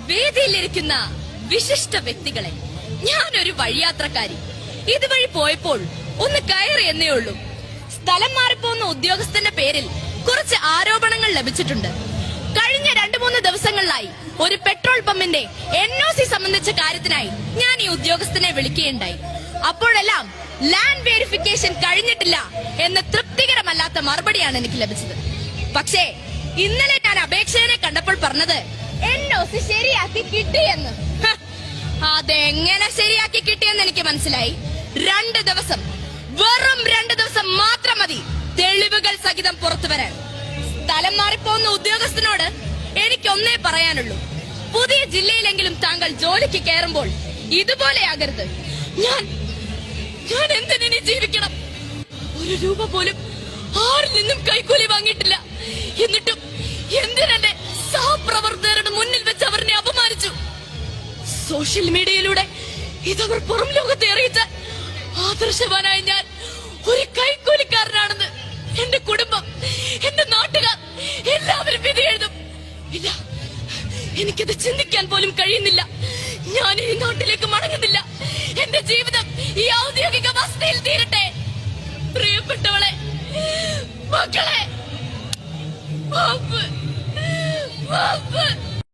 വേദിയിലിരിക്കുന്ന വിശിഷ്ട വ്യക്തികളെ, ഞാനൊരു വഴിയാത്രക്കാരി. ഇതുവഴി പോയപ്പോൾ ഒന്ന് കയറി എന്നേ ഉള്ളൂ. സ്ഥലം മാറിപ്പോകുന്ന ഉദ്യോഗസ്ഥന്റെ പേരിൽ കുറച്ച് ആരോപണങ്ങൾ ലഭിച്ചിട്ടുണ്ട്. കഴിഞ്ഞ 2-3 ദിവസങ്ങളിലായി ഒരു പെട്രോൾ പമ്പിന്റെ NOC സംബന്ധിച്ച കാര്യത്തിനായി ഞാൻ ഈ ഉദ്യോഗസ്ഥനെ വിളിക്കുകയുണ്ടായി. അപ്പോഴെല്ലാം ലാൻഡ് വെരിഫിക്കേഷൻ കഴിഞ്ഞിട്ടില്ല എന്ന തൃപ്തികരമല്ലാത്ത മറുപടിയാണ് എനിക്ക് ലഭിച്ചത്. പക്ഷേ ഇന്നലെ ഞാൻ അപേക്ഷകനെ കണ്ടപ്പോൾ പറഞ്ഞത് NOC ശരിയാക്കി കിട്ടിയെന്ന്. അതെങ്ങനെ ശരിയാക്കി കിട്ടിയെന്ന് എനിക്ക് മനസ്സിലായി. 2 ദിവസം, വെറും 2 ദിവസം മാത്രം മതി തെളിവുകൾ സഹിതം പുറത്തു വരാൻ. സ്ഥലം മാറിപ്പോകുന്ന ഉദ്യോഗസ്ഥനോട് എനിക്കൊന്നേ പറയാനുള്ളൂ, പുതിയ ജില്ലയിലെങ്കിലും താങ്കൾ ജോലിക്ക് കയറുമ്പോൾ ഇതുപോലെയാകരുത്. ഞാൻ എന്തിനി ജീവിക്കണം? 1 രൂപ പോലും ആരിൽ നിന്നും കൈക്കൂലി വാങ്ങിയിട്ടില്ല. എന്നിട്ടും എന്തിനെന്റെ സഹപ്രവർത്തകരുടെ മുന്നിൽ വെച്ച് അവരെ അപമാനിച്ചു? സോഷ്യൽ മീഡിയയിലൂടെ ഇതവർ പുറം ലോകത്തെ അറിയിച്ച ആദർശവാനായ ഞാൻ ഒരു കൈക്കൂലിക്കാരനാണെന്ന് എന്റെ കുടുംബം, എന്റെ നാട്ടുകാർ എല്ലാവരും വിധി എഴുതും. ഇല്ല, എനിക്കത് ചിന്തിക്കാൻ പോലും കഴിയുന്നില്ല. ഞാൻ ഈ നാട്ടിലേക്ക് മടങ്ങുന്നില്ല. എന്റെ ജീവിതം ഈ ഔദ്യോഗിക വസതിയിൽ തീരട്ടെ.